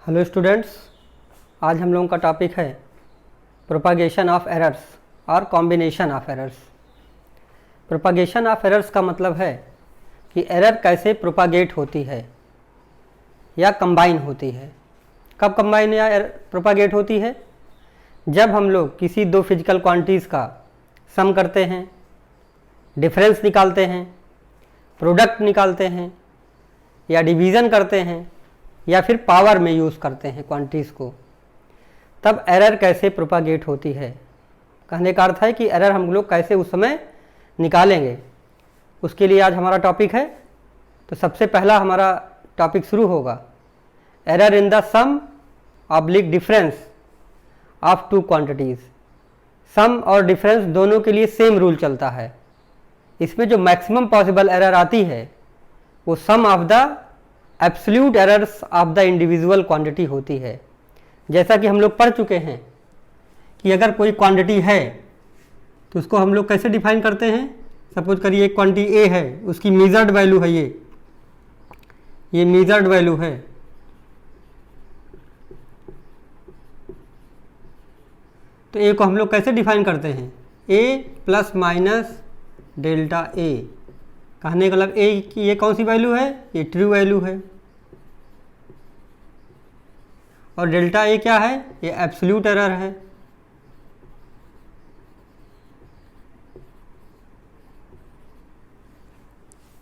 Hello students, आज हम लोगों का टॉपिक है प्रोपागेशन ऑफ एरर्स और combination of errors. Propagation of errors का मतलब है कि एरर कैसे प्रोपागेट होती है या कंबाइन होती है। कब कंबाइन या प्रोपागेट होती है? जब हम लोग किसी दो फिजिकल क्वांटिटीज़ का सम करते हैं, डिफरेंस निकालते हैं, प्रोडक्ट निकालते हैं या डिवीज़न करते हैं या फिर पावर में यूज़ करते हैं क्वांटिटीज़ को, तब एरर कैसे प्रोपागेट होती है। कहने का अर्थ है कि एरर हम लोग कैसे उस समय निकालेंगे, उसके लिए आज हमारा टॉपिक है। तो सबसे पहला हमारा टॉपिक शुरू होगा error in the sum oblique difference of two quantities. Sum और डिफरेंस दोनों के लिए सेम रूल चलता है। इसमें जो मैक्सिमम पॉसिबल एरर आती है वो sum of the absolute errors of the individual quantity होती है। जैसा कि हम लोग पढ़ चुके हैं कि अगर कोई क्वांटिटी है तो उसको हम लोग कैसे डिफाइन करते हैं। सपोज करिए एक क्वांटिटी ए है, उसकी मेजर्ड वैल्यू है ये मेजर्ड वैल्यू है। तो ए को हम लोग कैसे डिफाइन करते हैं? ए प्लस माइनस डेल्टा ए। कहने का मतलब ए की ये कौन सी वैल्यू है? ये ट्रू वैल्यू है। और डेल्टा ए क्या है? ये एब्सोल्यूट एरर है।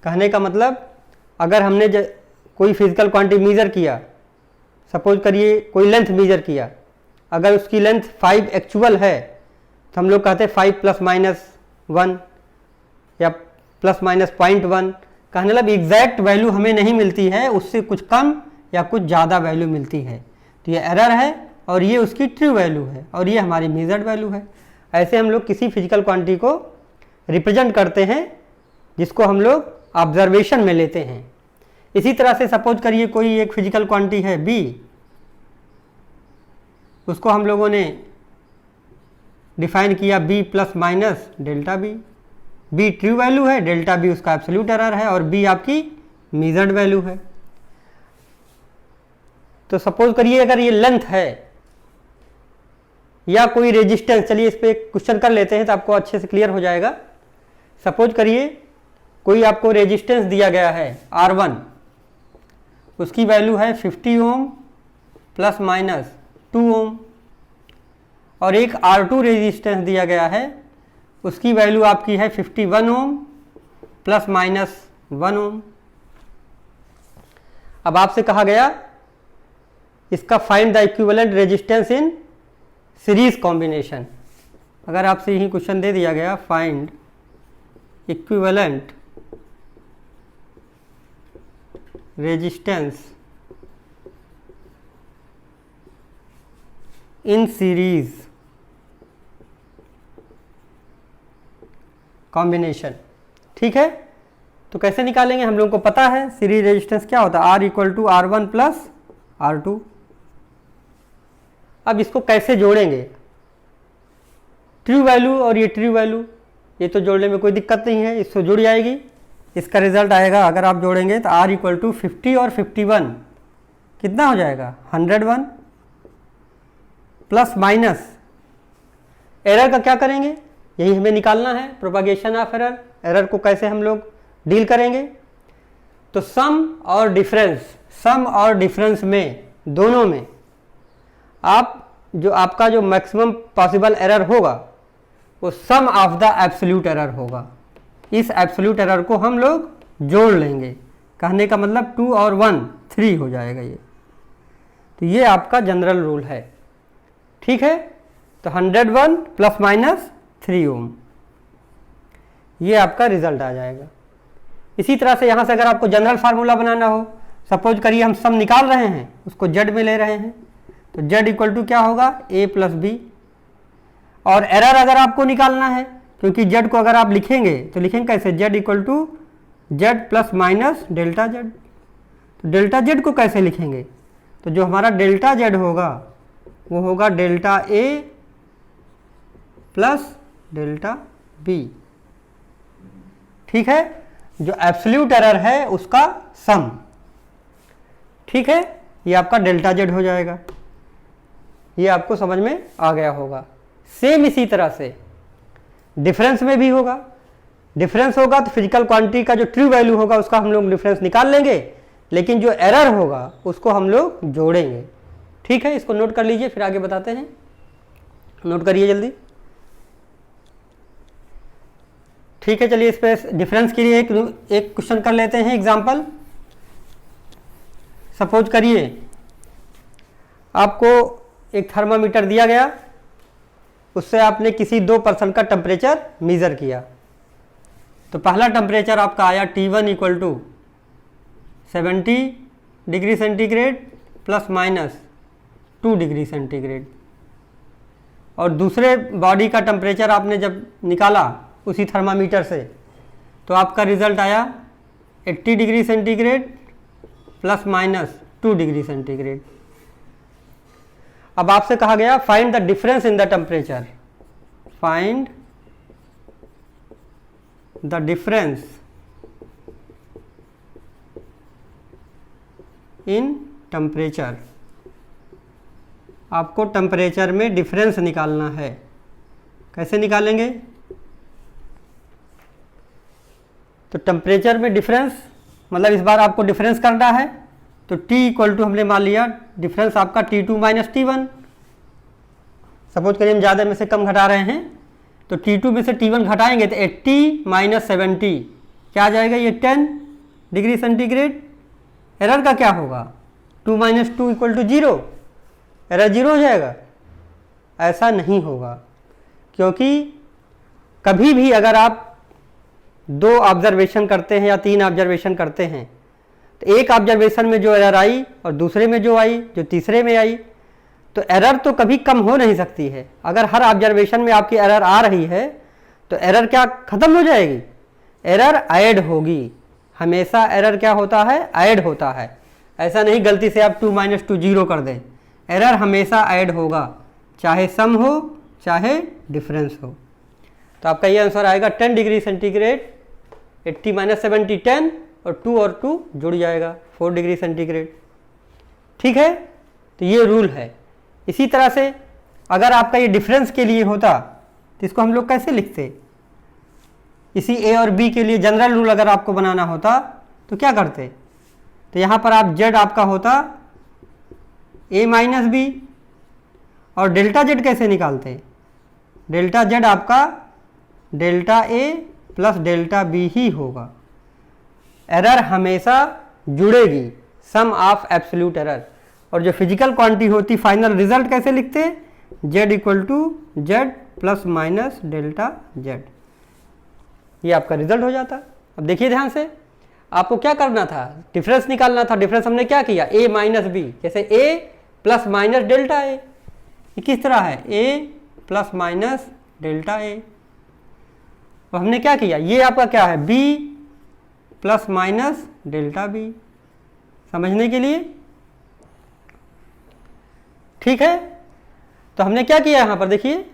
कहने का मतलब अगर हमने कोई फिजिकल क्वांटिटी मेजर किया, सपोज करिए कोई लेंथ मेजर किया, अगर उसकी लेंथ 5 एक्चुअल है तो हम लोग कहते हैं 5 प्लस माइनस 1 या प्लस माइनस 0.1। कहने मतलब एग्जैक्ट वैल्यू हमें नहीं मिलती है, उससे कुछ कम या कुछ ज़्यादा वैल्यू मिलती है, तो ये एरर है और ये उसकी ट्रू वैल्यू है और ये हमारी मेजर्ड वैल्यू है। ऐसे हम लोग किसी फिजिकल क्वांटिटी को रिप्रेजेंट करते हैं जिसको हम लोग ऑब्जर्वेशन में लेते हैं। इसी तरह से सपोज करिए कोई एक फिजिकल क्वांटिटी है बी, उसको हम लोगों ने डिफाइन किया B plus minus delta B. B true value है, डेल्टा बी उसका एब्सोल्यूट एरर है और बी आपकी मेजर्ड वैल्यू है। तो सपोज करिए अगर ये लेंथ है या कोई रेजिस्टेंस, चलिए इस पे क्वेश्चन कर लेते हैं तो आपको अच्छे से क्लियर हो जाएगा। सपोज करिए कोई आपको रेजिस्टेंस दिया गया है R1, उसकी वैल्यू है 50 ओम प्लस माइनस 2 ओम, और एक R2 रेजिस्टेंस दिया गया है, उसकी वैल्यू आपकी है 51 ओम प्लस माइनस 1 ओम। अब आपसे कहा गया इसका find the equivalent resistance in series combination. अगर आपसे यही क्वेश्चन दे दिया गया find equivalent resistance in series combination, ठीक है, तो कैसे निकालेंगे? हम लोगों को पता है सीरीज रेजिस्टेंस क्या होता है, R equal to R1 plus R2। अब इसको कैसे जोड़ेंगे? ट्रू वैल्यू और ये ट्रू वैल्यू, ये तो जोड़ने में कोई दिक्कत नहीं है, इसको जुड़ जाएगी। इसका रिजल्ट आएगा अगर आप जोड़ेंगे तो R इक्वल टू 50 और 51 कितना हो जाएगा? 101 प्लस माइनस एरर का क्या करेंगे? यही हमें निकालना है, प्रोपागेशन ऑफ एरर। एरर को कैसे हम लोग डील करेंगे? तो सम और डिफरेंस में दोनों में आपका जो मैक्सिमम पॉसिबल एरर होगा वो sum of the absolute error होगा। इस एब्सोल्यूट एरर को हम लोग जोड़ लेंगे। कहने का मतलब 2 और 1 3 हो जाएगा ये। तो ये आपका जनरल रूल है, ठीक है। तो 101 प्लस माइनस 3 ओम, ये आपका रिजल्ट आ जाएगा। इसी तरह से यहाँ से अगर आपको जनरल फार्मूला बनाना हो, सपोज करिए हम सम निकाल रहे हैं, उसको जेड में ले रहे हैं, तो जेड इक्वल टू क्या होगा? ए प्लस बी। और एरर अगर आपको निकालना है, क्योंकि जेड को अगर आप लिखेंगे तो लिखेंगे कैसे? Z equal to Z plus minus delta Z. तो डेल्टा जेड को कैसे लिखेंगे? तो जो हमारा डेल्टा जेड होगा वो होगा delta A plus delta B, ठीक है। जो एब्सोल्यूट एरर है उसका सम, ठीक है। ये आपका डेल्टा जेड हो जाएगा। ये आपको समझ में आ गया होगा। सेम इसी तरह से डिफरेंस में भी होगा। डिफरेंस होगा तो फिजिकल क्वांटिटी का जो ट्रू वैल्यू होगा उसका हम लोग डिफरेंस निकाल लेंगे, लेकिन जो एरर होगा उसको हम लोग जोड़ेंगे। ठीक है, इसको नोट कर लीजिए, फिर आगे बताते हैं। नोट करिए जल्दी। ठीक है, चलिए इस पे डिफरेंस के लिए एक क्वेश्चन कर लेते हैं एग्जांपल। सपोज करिए आपको एक थर्मामीटर दिया गया, उससे आपने किसी 2 पर्सन का टेम्परेचर मेज़र किया। तो पहला टेम्परेचर आपका आया T1 equal to 70 degree centigrade plus minus 2 degree centigrade, और दूसरे बॉडी का टेम्परेचर आपने जब निकाला उसी थर्मामीटर से तो आपका रिजल्ट आया 80 degree centigrade plus minus 2 degree centigrade. अब आपसे कहा गया find the difference in the temperature, find the difference in temperature. आपको टेम्परेचर में डिफरेंस निकालना है। कैसे निकालेंगे? तो टेम्परेचर में डिफरेंस मतलब इस बार आपको डिफरेंस करना है, तो T इक्वल टू हमने मान लिया डिफरेंस आपका T2 माइनस T1। सपोज करिए हम ज़्यादा में से कम घटा रहे हैं, तो T2 में से T1 घटाएंगे तो 80 माइनस 70 क्या आ जाएगा? ये 10 डिग्री सेंटीग्रेड। एरर का क्या होगा? 2 माइनस 2 इक्वल टू 0, एरर 0 हो जाएगा। ऐसा नहीं होगा, क्योंकि कभी भी अगर आप 2 ऑब्जर्वेशन करते हैं या 3 ऑब्जर्वेशन करते हैं तो एक ऑब्जर्वेशन में जो एरर आई और दूसरे में जो आई, जो तीसरे में आई, तो एरर तो कभी कम हो नहीं सकती है। अगर हर ऑब्जर्वेशन में आपकी एरर आ रही है तो एरर क्या खत्म हो जाएगी? एरर ऐड होगी। हमेशा एरर क्या होता है? ऐड होता है। ऐसा नहीं गलती से आप 2 माइनस 2 0 कर दें, एरर हमेशा ऐड होगा, चाहे सम हो चाहे डिफरेंस हो। तो आपका ये आंसर आएगा 10 डिग्री सेंटीग्रेड, 80 माइनस 70 10 और 2 और 2 जुड़ जाएगा 4 डिग्री सेंटीग्रेड। ठीक है, तो ये रूल है। इसी तरह से अगर आपका ये डिफरेंस के लिए होता तो इसको हम लोग कैसे लिखते? इसी ए और बी के लिए जनरल रूल अगर आपको बनाना होता तो क्या करते? तो यहाँ पर आप जेड आपका होता ए माइनस बी, और डेल्टा जेड कैसे निकालते? डेल्टा जेड आपका delta A plus delta B ही होगा। एरर हमेशा जुड़ेगी, सम ऑफ एब्सोल्यूट एरर। और जो फिजिकल क्वांटिटी होती फाइनल रिजल्ट कैसे लिखते? Z equal to Z plus minus delta Z. ये आपका रिजल्ट हो जाता। अब देखिए ध्यान से, आपको क्या करना था? डिफरेंस निकालना था। डिफरेंस हमने क्या किया? ए माइनस बी, जैसे A plus minus delta A. ये किस तरह है? A plus minus delta A. तो हमने क्या किया? ये आपका क्या है? B plus minus delta B. समझने के लिए ठीक है। तो हमने क्या किया यहाँ पर देखिए,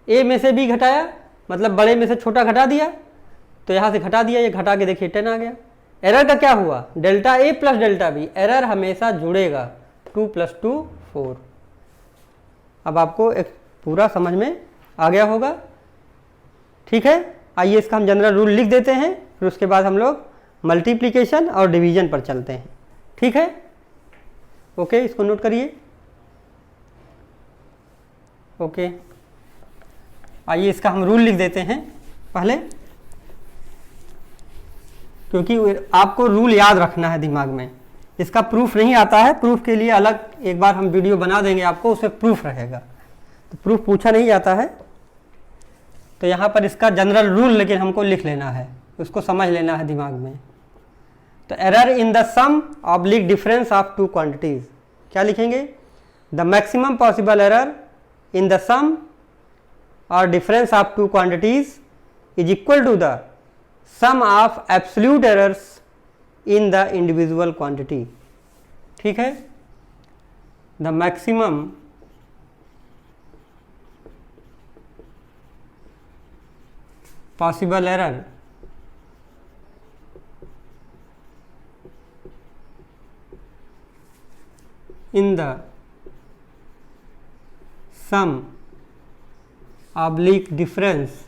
ए में से बी घटाया, मतलब बड़े में से छोटा घटा दिया, तो यहाँ से घटा दिया, ये घटा के देखिए 10 आ गया। एरर का क्या हुआ? Delta A plus delta B, error हमेशा जुड़ेगा। 2 + 2 4। अब आपको एक पूरा समझ में आ गया होगा। ठीक है, आइए इसका हम जनरल रूल लिख देते हैं, फिर उसके बाद हम लोग मल्टीप्लिकेशन और डिवीजन पर चलते हैं। ठीक है, ओके, इसको नोट करिए। ओके, आइए इसका हम रूल लिख देते हैं पहले, क्योंकि आपको रूल याद रखना है दिमाग में। इसका प्रूफ नहीं आता है, प्रूफ के लिए अलग एक बार हम वीडियो बना देंगे आपको, उसमें प्रूफ रहेगा। तो प्रूफ पूछा नहीं जाता है, तो यहाँ पर इसका जनरल रूल लेकिन हमको लिख लेना है, उसको समझ लेना है दिमाग में। तो error in the sum oblique difference of 2 quantities, क्या लिखेंगे? The maximum possible error in the sum or difference of 2 quantities is equal to the sum of absolute errors in the individual quantity. ठीक है, the maximum possible error in the sum oblique difference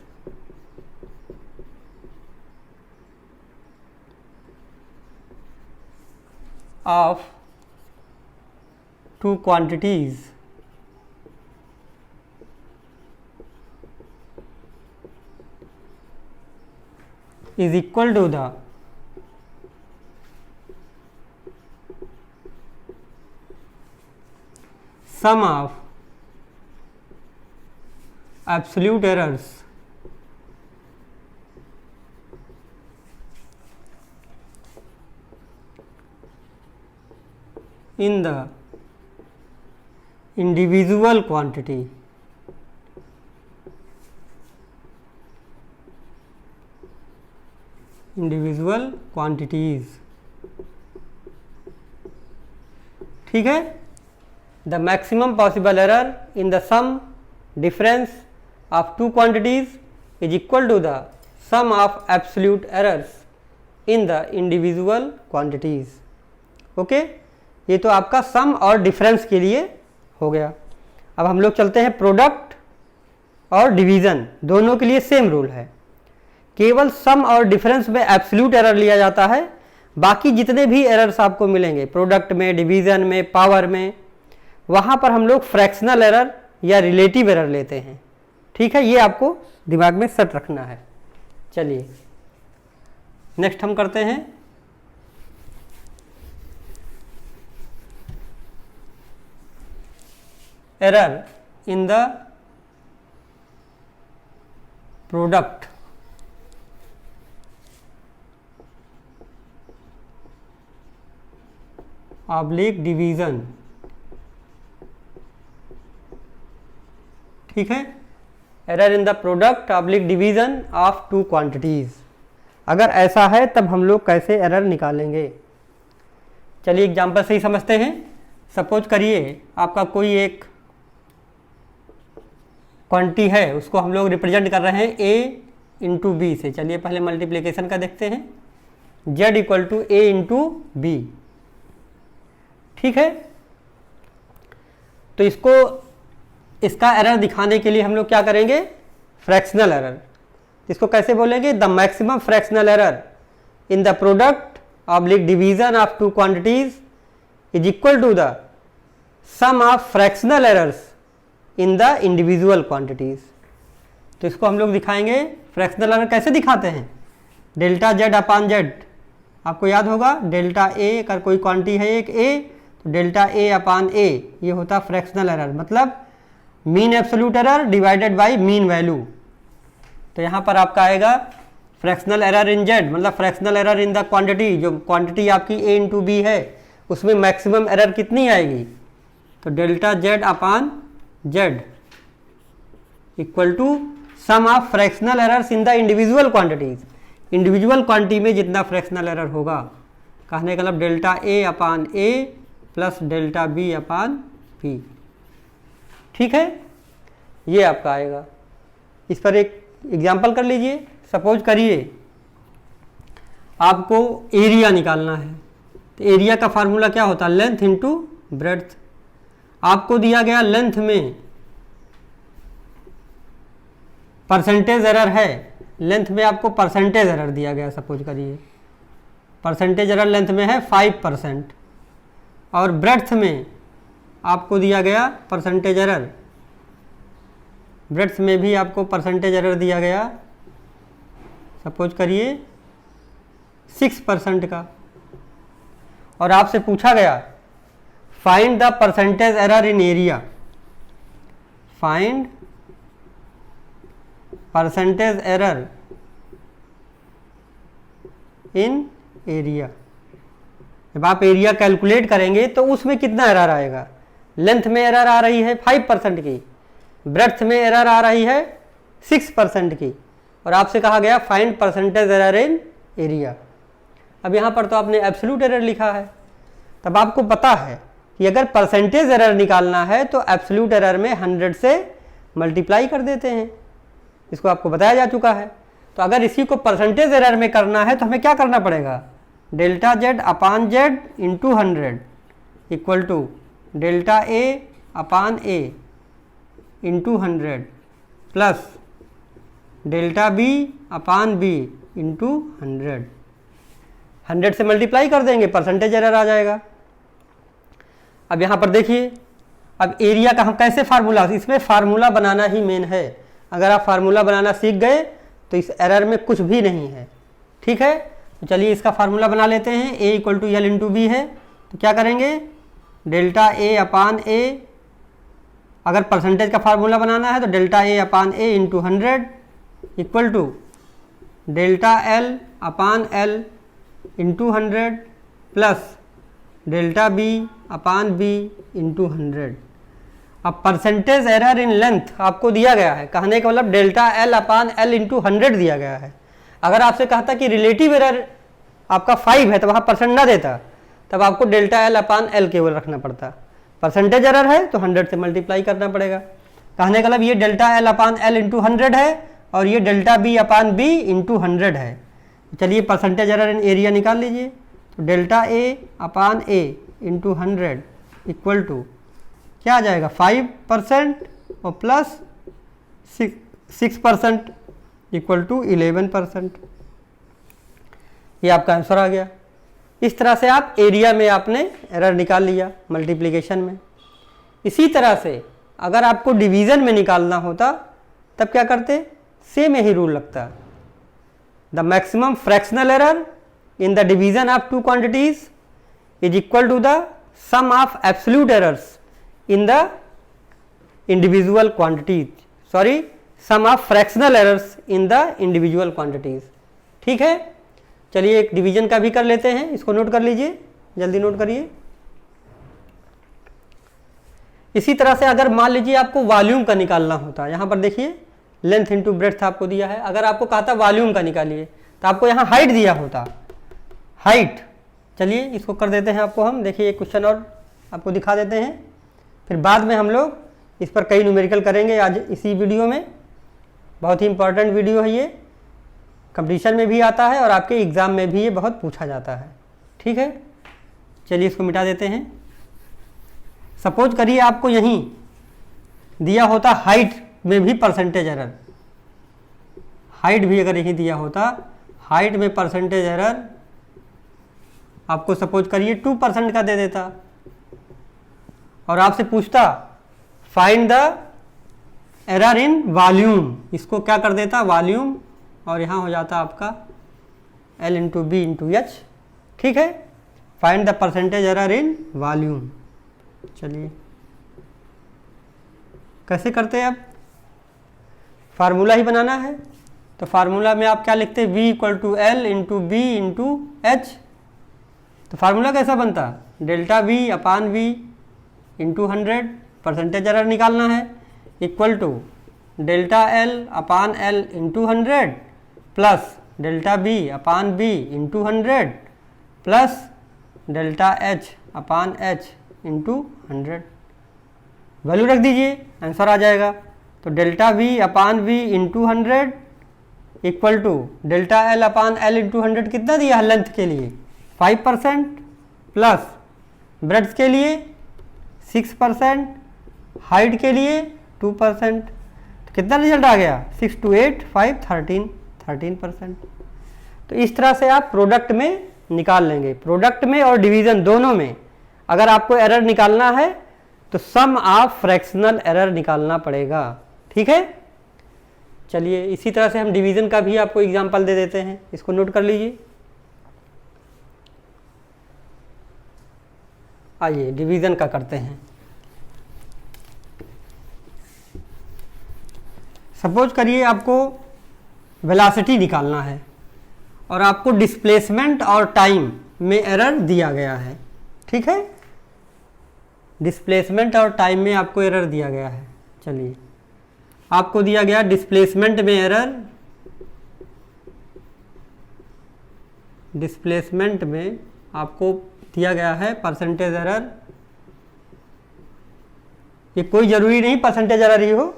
of two quantities is equal to the sum of absolute errors in the individual quantity individual quantities। ठीक है, the maximum possible error in the sum difference of two quantities is equal to the sum of absolute errors in the individual quantities. Okay, ये तो आपका सम और difference के लिए हो गया। अब हम लोग चलते हैं प्रोडक्ट और डिवीज़न, दोनों के लिए सेम रूल है, केवल सम और डिफरेंस में एब्सोल्यूट एरर लिया जाता है, बाकी जितने भी एरर्स आपको मिलेंगे प्रोडक्ट में, डिवीज़न में, पावर में, वहाँ पर हम लोग फ्रैक्शनल एरर या रिलेटिव एरर लेते हैं। ठीक है, ये आपको दिमाग में सेट रखना है। चलिए नेक्स्ट हम करते हैं error in the product oblique division. ठीक है, error in the product oblique division of two quantities. अगर ऐसा है तब हम लोग कैसे एरर निकालेंगे, चलिए एग्जांपल से ही समझते हैं। सपोज करिए आपका कोई एक क्वांटिटी है, उसको हम लोग रिप्रेजेंट कर रहे हैं a इंटू बी से। चलिए पहले मल्टीप्लिकेशन का देखते हैं, z equal to a into B. ठीक है, तो इसका एरर दिखाने के लिए हम लोग क्या करेंगे, फ्रैक्शनल एरर। इसको कैसे बोलेंगे, the maximum fractional error in the product oblique division of two quantities is equal to the sum of fractional errors in the individual quantities. तो इसको हम लोग दिखाएंगे, फ्रैक्शनल एरर कैसे दिखाते हैं, डेल्टा जेड अपान जेड। आपको याद होगा डेल्टा ए, अगर कोई क्वांटिटी है एक ए, तो डेल्टा ए अपान ए, ये होता फ्रैक्शनल एरर, मतलब mean absolute error divided by mean value. तो यहाँ पर आपका आएगा फ्रैक्शनल एरर इन जेड, मतलब fractional error in the quantity. जो क्वांटिटी आपकी ए इंटू बी है उसमें मैक्सिमम एरर कितनी आएगी, तो delta Z upon Z equal to sum of fractional errors in the individual quantities. Individual quantity में जितना फ्रैक्शनल एरर होगा, कहने का मतलब delta A upon A plus delta B upon B. ठीक है, ये आपका आएगा। इस पर एक एग्जाम्पल कर लीजिए। सपोज करिए आपको एरिया निकालना है, तो एरिया का फार्मूला क्या होता है, लेंथ इंटू ब्रेड्थ। आपको दिया गया लेंथ में परसेंटेज एरर है, लेंथ में आपको परसेंटेज एरर दिया गया, सपोज करिए परसेंटेज एरर लेंथ में है 5%, और ब्रेड्थ में आपको दिया गया परसेंटेज एरर, ब्रेड्थ में भी आपको परसेंटेज एरर दिया गया, सपोज करिए 6% का, और आपसे पूछा गया find the percentage error in area. Find percentage error in area. जब आप एरिया कैलकुलेट करेंगे तो उसमें कितना एरर आएगा, लेंथ में एरर आ रही है 5% की, ब्रेड्थ में एरर आ रही है 6% की, और आपसे कहा गया find percentage error in area. अब यहाँ पर तो आपने एब्सोल्यूट एरर लिखा है, तब आपको पता है कि अगर परसेंटेज एरर निकालना है तो एब्सोल्यूट एरर में 100 से मल्टीप्लाई कर देते हैं, इसको आपको बताया जा चुका है। तो अगर इसी को परसेंटेज एरर में करना है तो हमें क्या करना पड़ेगा, delta Z upon Z into 100 equal to delta A upon A into 100 plus delta B upon B into 100 से मल्टीप्लाई कर देंगे, परसेंटेज एरर आ जाएगा। अब यहाँ पर देखिए, अब एरिया का हम कैसे फार्मूला, इसमें फार्मूला बनाना ही मेन है। अगर आप फार्मूला बनाना सीख गए तो इस एरर में कुछ भी नहीं है। ठीक है, तो चलिए इसका फार्मूला बना लेते हैं। A equal to L into B है, तो क्या करेंगे, डेल्टा ए अपान ए, अगर परसेंटेज का फार्मूला बनाना है तो delta A upon A into 100 equal to delta L upon L into 100 plus delta B upon B into 100। अब परसेंटेज एरर इन लेंथ आपको दिया गया है, कहने का मतलब delta L upon L into 100 दिया गया है। अगर आपसे कहता कि रिलेटिव एरर आपका 5 है तो वहाँ परसेंट ना देता, तब आपको डेल्टा एल अपान एल केवल रखना पड़ता। परसेंटेज एरर है तो 100 से मल्टीप्लाई करना पड़ेगा। कहने का मतलब ये delta L upon L into 100 है और ये delta B upon B into 100 है। चलिए परसेंटेज एरर इन एरिया निकाल लीजिए, तो delta A upon A into 100 equal to क्या आ जाएगा, 5% और प्लस 6% इक्वल टू 11%। ये आपका आंसर आ गया। इस तरह से आप एरिया में आपने एरर निकाल लिया मल्टीप्लिकेशन में। इसी तरह से अगर आपको डिवीज़न में निकालना होता तब क्या करते, सेम यही रूल लगता। The maximum fractional error in the division of two quantities is equal to the sum of absolute errors in the individual quantities, sum of fractional errors in the individual quantities। ठीक है, चलिए एक division का भी कर लेते हैं, इसको नोट कर लीजिए, जल्दी नोट करिए। इसी तरह से अगर मान लीजिए आपको वॉल्यूम का निकालना होता, यहाँ पर देखिए लेंथ इंटू ब्रेड्थ आपको दिया है। अगर आपको कहा था वॉल्यूम का निकालिए तो आपको यहाँ हाइट दिया होता, हाइट। चलिए इसको कर देते हैं आपको हम, देखिए एक क्वेश्चन और आपको दिखा देते हैं, फिर बाद में हम लोग इस पर कई न्यूमेरिकल करेंगे आज इसी वीडियो में। बहुत ही इंपॉर्टेंट वीडियो है ये, कंपटीशन में भी आता है और आपके एग्ज़ाम में भी ये बहुत पूछा जाता है। ठीक है, चलिए इसको मिटा देते हैं। सपोज करिए आपको यहीं दिया होता हाइट में भी परसेंटेज एरर, हाइट भी अगर यहीं दिया होता, हाइट में परसेंटेज एरर आपको सपोज करिए 2% का दे देता और आपसे पूछता find the error in volume, इसको क्या कर देता वॉल्यूम, और यहाँ हो जाता आपका L into B into H. ठीक है, find the percentage error in volume. चलिए कैसे करते हैं, अब फार्मूला ही बनाना है, तो फार्मूला में आप क्या लिखते हैं, V equal to L into B into H. तो फार्मूला कैसा बनता, delta V upon V into 100, percentage error निकालना है, equal to delta L upon L into 100 plus delta B upon B into 100 plus delta H upon H into 100। Value रख दीजिए, answer आ जाएगा। तो delta V upon V into 100 equal to delta L upon L into 100 कितना दिया है length के लिए 5% प्लस ब्रेड्थ के लिए 6%, हाइट के लिए 2%। तो कितना रिजल्ट आ गया 6 to 8 5 13%। तो इस तरह से आप प्रोडक्ट में निकाल लेंगे, प्रोडक्ट में और डिवीज़न दोनों में अगर आपको एरर निकालना है तो सम ऑफ फ्रैक्शनल एरर निकालना पड़ेगा। ठीक है, चलिए इसी तरह से हम डिवीज़न का भी आपको एग्जांपल दे देते हैं, इसको नोट कर लीजिए। आइए डिवीज़न का करते हैं। सपोज करिए आपको वेलोसिटी निकालना है और आपको डिस्प्लेसमेंट और टाइम में एरर दिया गया है। ठीक है, डिस्प्लेसमेंट और टाइम में आपको एरर दिया गया है। चलिए आपको दिया गया डिस्प्लेसमेंट में एरर, डिस्प्लेसमेंट में आपको दिया गया है परसेंटेज एरर। ये कोई ज़रूरी नहीं परसेंटेज एरर ही हो,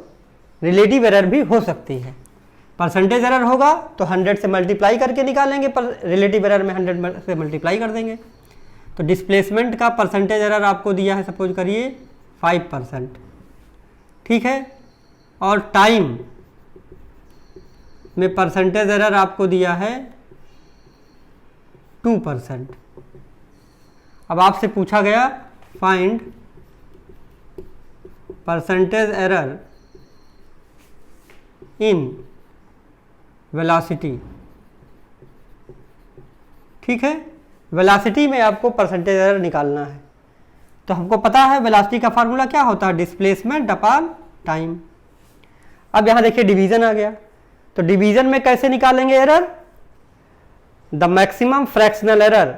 रिलेटिव एरर भी हो सकती है। परसेंटेज एरर होगा तो 100 से मल्टीप्लाई करके निकालेंगे, पर रिलेटिव एरर में 100 से मल्टीप्लाई कर देंगे। तो डिस्प्लेसमेंट का परसेंटेज एरर आपको दिया है, सपोज करिए 5%, ठीक है, और टाइम में परसेंटेज एरर आपको दिया है 2%। अब आपसे पूछा गया find percentage error in velocity, ठीक है, वेलोसिटी में आपको परसेंटेज एरर निकालना है। तो हमको पता है वेलोसिटी का फार्मूला क्या होता है, डिस्प्लेसमेंट अपॉन टाइम। अब यहां देखिए डिवीजन आ गया, तो डिवीजन में कैसे निकालेंगे error, the maximum fractional error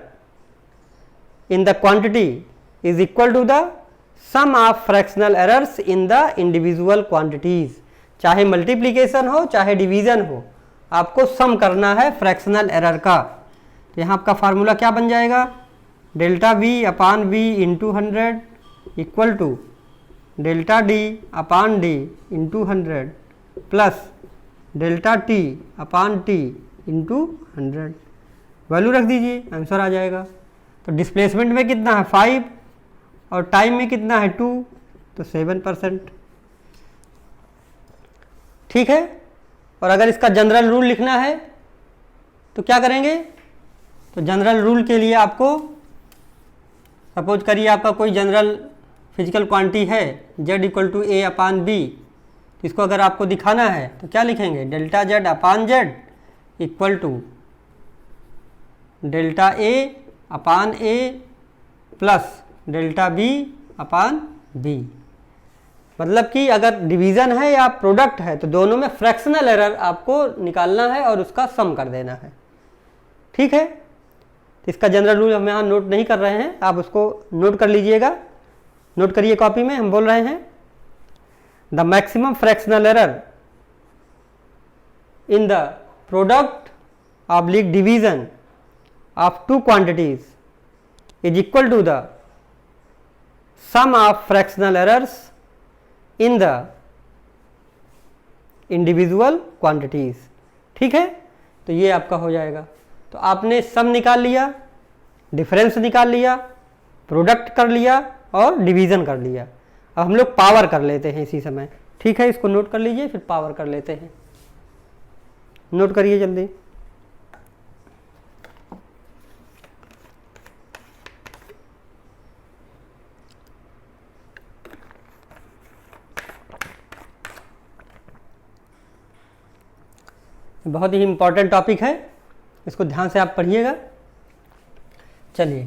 in the quantity is equal to the sum of fractional errors in the individual quantities. चाहे मल्टीप्लीकेशन हो चाहे डिवीजन हो, आपको सम करना है फ्रैक्शनल एरर का। तो यहाँ आपका फार्मूला क्या बन जाएगा, delta V upon V into 100 equal to delta D upon D into 100 plus delta T upon T into 100। Value रख दीजिए, आंसर आ जाएगा। तो डिस्प्लेसमेंट में कितना है 5 और टाइम में कितना है 2, तो 7%, ठीक है। और अगर इसका जनरल रूल लिखना है तो क्या करेंगे, तो जनरल रूल के लिए आपको सपोज करिए आपका कोई जनरल फिजिकल क्वांटिटी है z equal to A upon B, तो इसको अगर आपको दिखाना है तो क्या लिखेंगे, delta z upon z equal to delta A upon A plus delta B upon B. मतलब कि अगर डिवीज़न है या प्रोडक्ट है तो दोनों में फ्रैक्शनल एरर आपको निकालना है और उसका सम कर देना है, ठीक है। तो इसका जनरल रूल हम यहाँ नोट नहीं कर रहे हैं, आप उसको नोट कर लीजिएगा, नोट करिए कॉपी में। हम बोल रहे हैं the maximum fractional error in the product oblique division of two quantities is equal to the sum of fractional errors in the individual quantities, ठीक है। तो ये आपका हो जाएगा। तो आपने सम निकाल लिया, डिफरेंस निकाल लिया, प्रोडक्ट कर लिया और डिवीज़न कर लिया। अब हम लोग पावर कर लेते हैं इसी समय, ठीक है। इसको नोट कर लीजिए, फिर पावर कर लेते हैं। नोट करिए जल्दी। बहुत ही इम्पॉर्टेंट टॉपिक है, इसको ध्यान से आप पढ़िएगा। चलिए,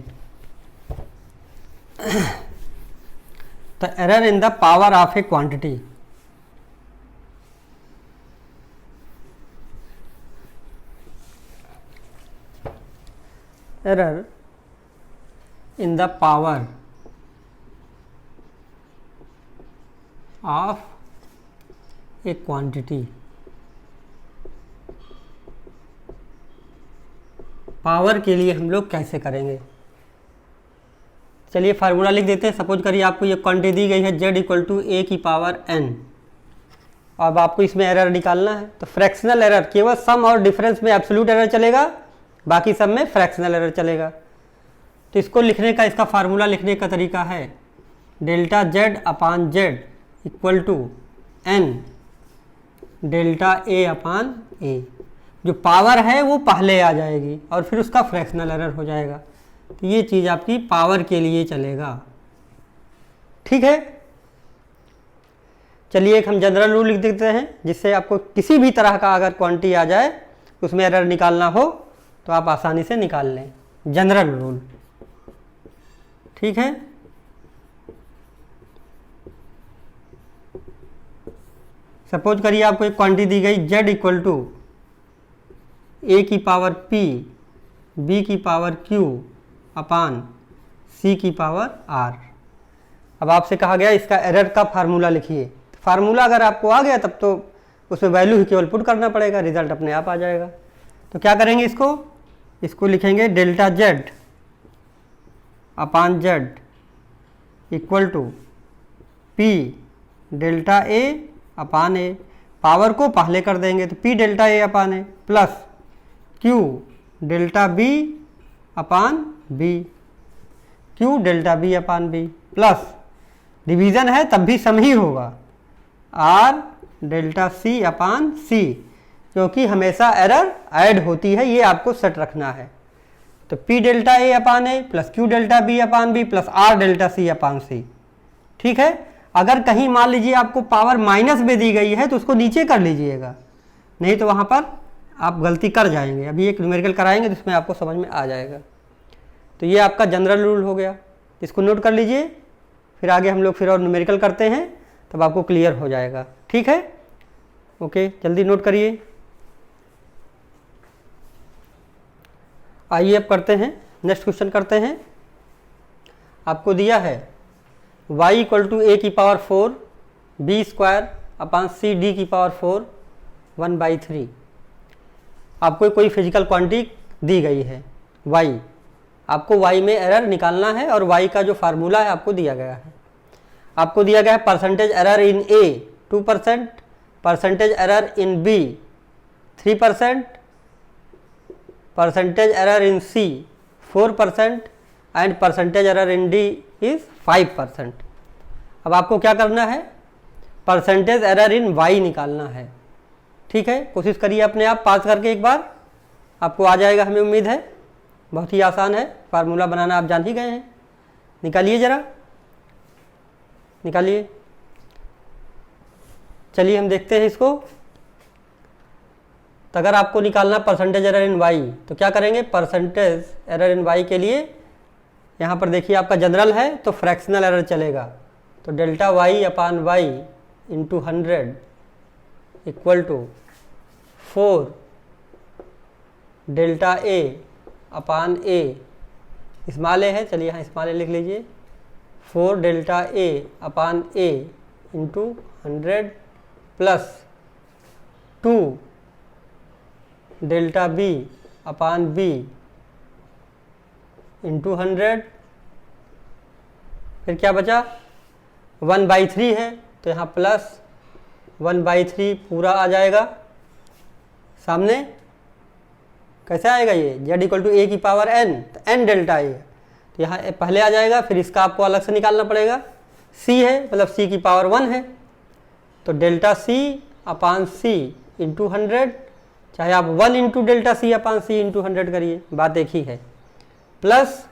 तो error in the power of A quantity, error in the power of A quantity. Power के लिए हम लोग कैसे करेंगे, चलिए फार्मूला लिख देते हैं। सपोज करिए आपको ये क्वांटिटी दी गई है z इक्वल टू ए की पावर n। अब आपको इसमें एरर निकालना है, तो फ्रैक्शनल एरर केवल सम और डिफरेंस में एब्सोल्यूट एरर चलेगा, बाकी सब में फ्रैक्शनल एरर चलेगा। तो इसको लिखने का, इसका फार्मूला लिखने का तरीका है delta z upon z equal to n delta a upon a। जो पावर है वो पहले आ जाएगी और फिर उसका फ्रैक्शनल एरर हो जाएगा। तो ये चीज़ आपकी पावर के लिए चलेगा, ठीक है। चलिए एक हम जनरल रूल लिख देते हैं, जिससे आपको किसी भी तरह का अगर क्वांटिटी आ जाए उसमें एरर निकालना हो तो आप आसानी से निकाल लें। जनरल रूल, ठीक है। सपोज करिए आपको एक क्वांटिटी दी गई z इक्वल टू a की पावर p, b की पावर q अपान c की पावर r। अब आपसे कहा गया इसका एरर का फार्मूला लिखिए। फार्मूला अगर आपको आ गया तब तो उसमें वैल्यू ही केवल पुट करना पड़ेगा, रिजल्ट अपने आप आ जाएगा। तो क्या करेंगे, इसको लिखेंगे delta z upon z equal to p delta a upon a। Power को पहले कर देंगे तो p delta a upon a plus q delta b upon b। Q delta B upon B, plus division है तब भी सम ही होगा, आर डेल्टा सी अपान सी, क्योंकि हमेशा एरर ऐड होती है, ये आपको सेट रखना है। तो P delta A upon A plus Q delta B upon B plus R delta C upon C. ठीक है, अगर कहीं मान लीजिए आपको पावर माइनस में दी गई है तो उसको नीचे कर लीजिएगा, नहीं तो वहाँ पर आप गलती कर जाएंगे। अभी एक न्यूमेरिकल कराएंगे तो इसमें आपको समझ में आ जाएगा। तो ये आपका जनरल रूल हो गया, इसको नोट कर लीजिए, फिर आगे हम लोग फिर और न्यूमेरिकल करते हैं तब आपको क्लियर हो जाएगा। ठीक है, ओके, जल्दी नोट करिए। आइए अब करते हैं, नेक्स्ट क्वेश्चन करते हैं। आपको दिया है y इक्वल टू ए की power 4 B square upon C D की पावर 4 1/3। आपको कोई फिजिकल क्वांटिटी दी गई है y, आपको y में एरर निकालना है और y का जो फार्मूला है आपको दिया गया है। आपको दिया गया है percentage error in A 2%, percentage error in B 3%, percentage error in C 4% and percentage error in D is 5%। अब आपको क्या करना है, परसेंटेज एरर इन वाई निकालना है। ठीक है, कोशिश करिए अपने आप पास करके एक बार, आपको आ जाएगा, हमें उम्मीद है। बहुत ही आसान है, फार्मूला बनाना आप जान ही गए हैं। निकालिए ज़रा, निकालिए। चलिए हम देखते हैं इसको। तो अगर आपको निकालना परसेंटेज एरर इन वाई तो क्या करेंगे, परसेंटेज एरर इन वाई के लिए यहाँ पर देखिए आपका जनरल है तो फ्रैक्शनल एरर चलेगा। तो delta Y upon Y into 100 equal to 4 delta A upon A, small A है, चलिए यहाँ स्मॉल ए लिख लीजिए, 4 delta A upon A into 100 plus 2 delta B upon B into 100, फिर क्या बचा 1/3 है तो यहाँ प्लस 1/3 पूरा आ जाएगा सामने। कैसे आएगा ये, z इक्वल टू ए की पावर n, तो n डेल्टा ए, तो यहाँ पहले आ जाएगा, फिर इसका आपको अलग से निकालना पड़ेगा। c है मतलब c की पावर 1 है, तो डेल्टा c अपान c इंटू 100, चाहे आप 1 into delta C upon C into 100 करिए, बात एक ही है। प्लस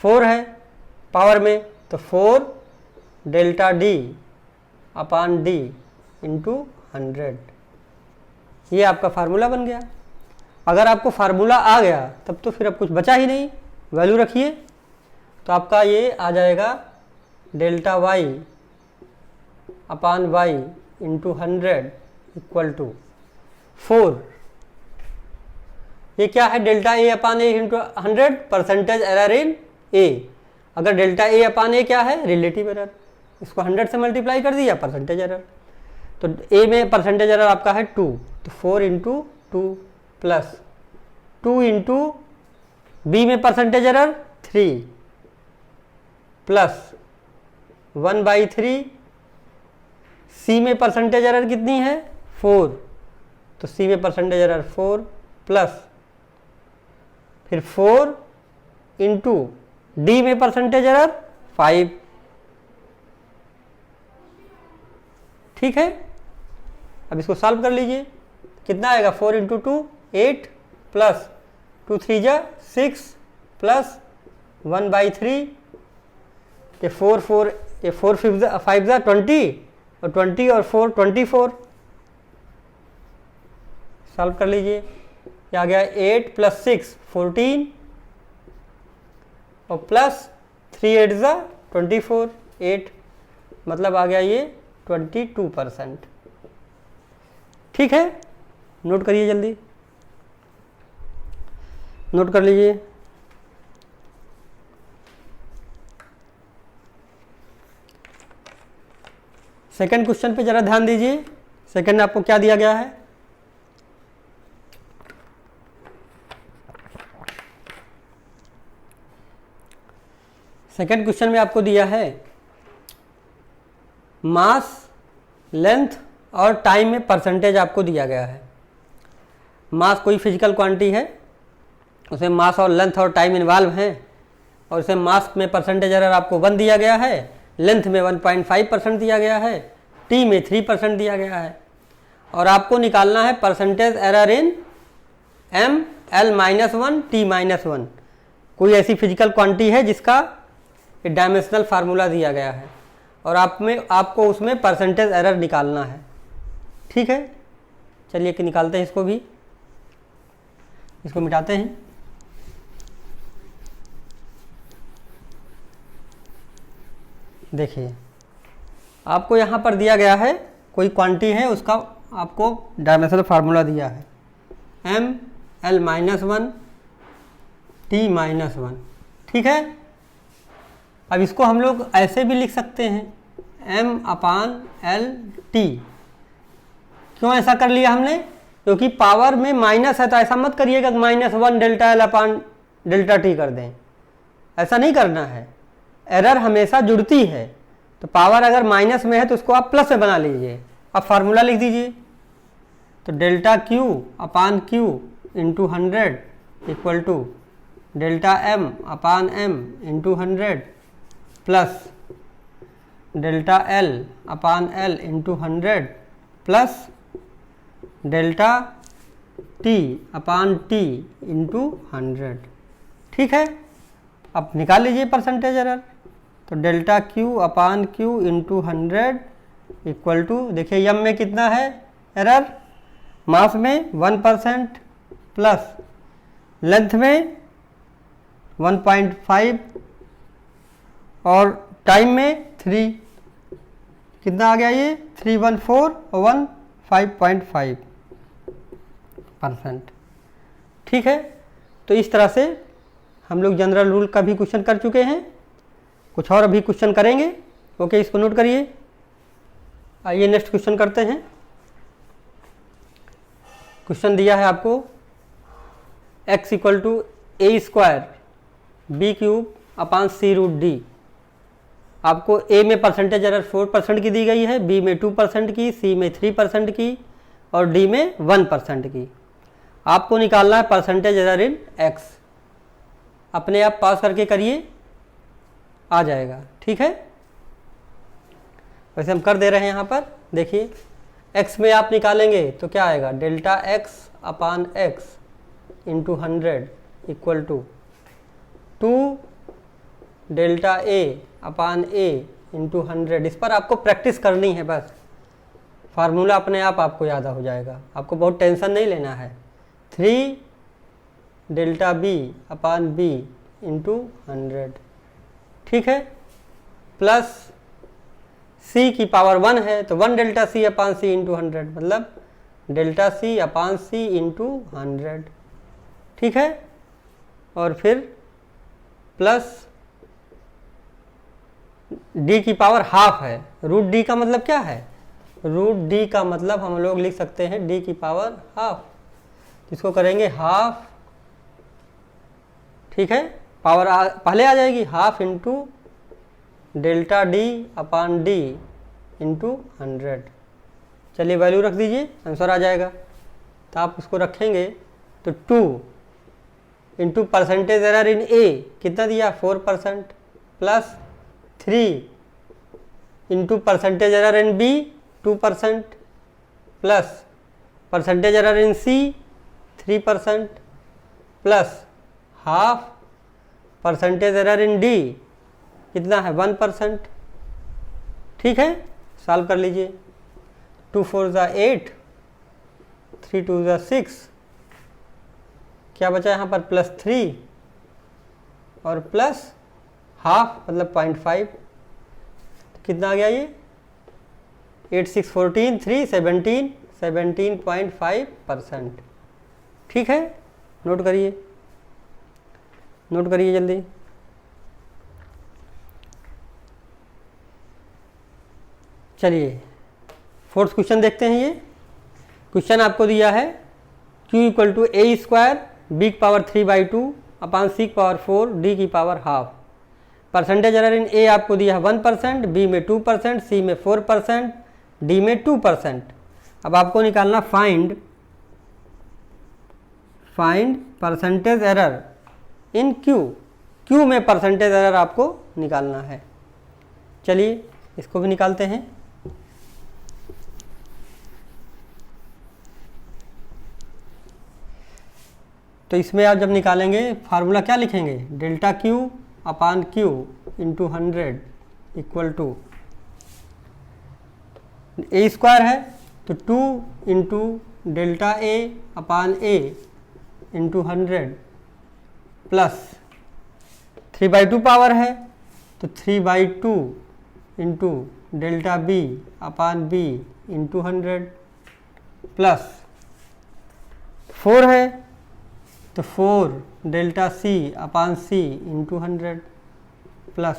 4 है पावर में, तो 4 delta D upon D into 100, ये आपका फार्मूला बन गया। अगर आपको फार्मूला आ गया तब तो फिर अब कुछ बचा ही नहीं, वैल्यू रखिए, तो आपका ये आ जाएगा delta Y upon Y into 100 equal to 4। ये क्या है, delta A upon A into 100, percentage error in A. अगर डेल्टा ए अपान ए क्या है, रिलेटिव एरर, इसको 100 से मल्टीप्लाई कर दिया, परसेंटेज एरर। तो ए में परसेंटेज एरर आपका है 2, तो 4 इंटू 2 प्लस 2 इंटू बी में परसेंटेज एरर 3 प्लस 1/3, सी में परसेंटेज एरर कितनी है 4, तो सी में परसेंटेज एरर 4 प्लस फिर 4 इंटू डी में परसेंटेज एरर 5। ठीक है, अब इसको सॉल्व कर लीजिए, कितना आएगा 4 इंटू 2 8 प्लस 2 3 जा 6 प्लस 1/3, ये 4 5 जा 20 और 20 और 4 24, सॉल्व कर लीजिए। ये आ गया 8 प्लस 6 14 और प्लस 3 8 जा 24, 8 मतलब आ गया ये 22%। ठीक है, नोट करिए, जल्दी नोट कर लीजिए। सेकंड क्वेश्चन पे जरा ध्यान दीजिए। सेकंड आपको क्या दिया गया है, सेकंड क्वेश्चन में आपको दिया है मास, लेंथ और टाइम में परसेंटेज आपको दिया गया है। मास कोई फिजिकल क्वांटिटी है, उसमें मास और लेंथ और टाइम इन्वॉल्व हैं, और इसे मास में परसेंटेज एरर आपको 1 दिया गया है, लेंथ में 1.5% दिया गया है, टी में 3% दिया गया है, और आपको निकालना है percentage error in M L -1 T -1। कोई ऐसी फिजिकल क्वांटिटी है जिसका डायमेंशनल फार्मूला दिया गया है और आपको उसमें परसेंटेज एरर निकालना है। ठीक है, चलिए कि निकालते हैं इसको भी, इसको मिटाते हैं। देखिए आपको यहाँ पर दिया गया है कोई क्वांटिटी है, उसका आपको डायमेंशनल फार्मूला दिया है एम एल -1 टी -1। ठीक है, अब इसको हम लोग ऐसे भी लिख सकते हैं m/l t। क्यों ऐसा कर लिया हमने? क्योंकि पावर में माइनस है, तो ऐसा मत करिएगा -1 डेल्टा एल अपान डेल्टा टी कर दें, ऐसा नहीं करना है। एरर हमेशा जुड़ती है, तो पावर अगर माइनस में है तो उसको आप प्लस में बना लीजिए। अब फार्मूला लिख दीजिए, तो delta Q upon Q into 100 equal to delta M upon M into 100 plus delta L upon L into 100 plus delta T upon T into 100। ठीक है, अब निकाल लीजिए परसेंटेज एरर, तो delta Q upon Q into 100 equal to, देखिए यम में कितना है एरर, मास में 1% प्लस लेंथ में 1.5 और टाइम में 3, कितना आ गया ये 314 और 5.5%। ठीक है, तो इस तरह से हम लोग जनरल रूल का भी क्वेश्चन कर चुके हैं, कुछ और अभी क्वेश्चन करेंगे। ओके, इसको नोट करिए। आइए नेक्स्ट क्वेश्चन करते हैं। क्वेश्चन दिया है आपको x equal to a² b³ upon c√d। आपको a में परसेंटेज एरर 4% की दी गई है, b में 2% की, c में 3% की और d में 1% की। आपको निकालना है परसेंटेज एरर इन x। अपने आप पास करके करिए, आ जाएगा। ठीक है, वैसे हम कर दे रहे हैं यहाँ पर। देखिए x में आप निकालेंगे तो क्या आएगा, delta x upon x into 100 equal to 2 delta a upon a into 100। इस पर आपको प्रैक्टिस करनी है, बस फार्मूला अपने आप आपको याद हो जाएगा, आपको बहुत टेंशन नहीं लेना है। 3 delta b upon b into 100। ठीक है, प्लस c की पावर 1 है तो 1 डेल्टा c अपान c इंटू 100, मतलब डेल्टा c अपान c इंटू 100। ठीक है, और फिर प्लस d की पावर हाफ है। रूट d का मतलब क्या है, रूट d का मतलब हम लोग लिख सकते हैं d की पावर हाफ, इसको करेंगे हाफ। ठीक है, पावर पहले आ जाएगी, हाफ इंटू डेल्टा d अपान d इंटू 100। चलिए वैल्यू रख दीजिए, आंसर आ जाएगा। तो आप उसको रखेंगे तो 2 इंटू परसेंटेज एरर इन a कितना दिया 4% plus 3 into percentage error in b 2% plus percentage error in c 3% plus half percentage error in d कितना है 1%। ठीक है, सॉल्व कर लीजिए। 2 4 ज़ा 8, 3 2 ज़ा 6, क्या बचा यहाँ पर प्लस 3 और प्लस हाफ मतलब 0.5, कितना आ गया ये 8 6 14 3 17 17.5%। ठीक है, नोट करिए, नोट करिए जल्दी। चलिए फोर्थ क्वेश्चन देखते हैं। ये क्वेश्चन आपको दिया है q equal to a² b की पावर 3/2 अपान c की पावर 4 d की पावर हाफ। परसेंटेज एरर इन a आपको दिया है 1%, b में 2%, c में 4%, d में 2%। अब आपको निकालना find percentage error in q। Q में परसेंटेज एरर आपको निकालना है। चलिए इसको भी निकालते हैं। तो इसमें आप जब निकालेंगे फार्मूला क्या लिखेंगे, delta Q upon Q into 100 equal to A square है तो 2 into delta A upon A into 100 plus 3/2 power है तो 3/2 into delta B upon B into 100 plus 4 है तो 4 delta C upon C into 100 plus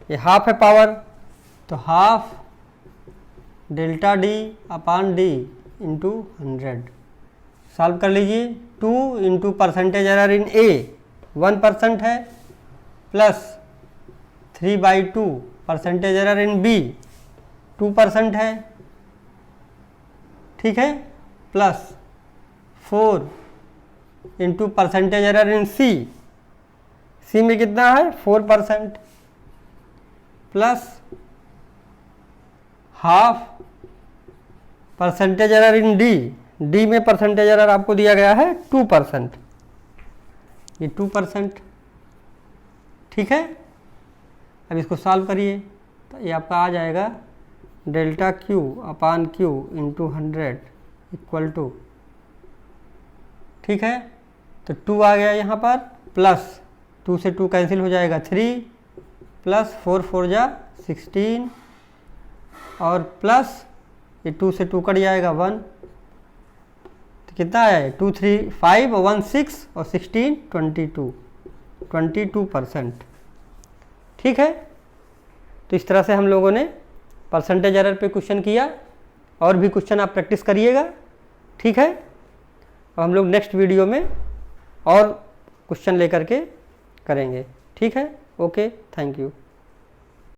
ये half है power तो half delta D upon D into 100। Solve कर लीजिए। 2 इंटू परसेंटेज एरर इन ए 1% है plus 3/2 percentage error in B 2% है, ठीक है, plus 4 into percentage error in C, C में कितना है 4% plus half percentage error in D, D में परसेंटेज एरर आपको दिया गया है 2%, ये 2%, ठीक है। अब इसको सॉल्व करिए तो ये आपका आ जाएगा delta Q upon Q into 100 equal to, ठीक है, तो 2 आ गया यहाँ पर प्लस 2 से 2 कैंसिल हो जाएगा 3 प्लस 4 4 जा 16 और प्लस ये 2 से 2 कट जाएगा 1, तो कितना आया है 2 3 5 1 6 और 16 22%, ठीक है। तो इस तरह से हम लोगों ने परसेंटेज एरर पे क्वेश्चन किया, और भी क्वेश्चन आप प्रैक्टिस करिएगा, ठीक है। और हम लोग नेक्स्ट वीडियो में और क्वेश्चन लेकर के करेंगे, ठीक है। Okay, thank you.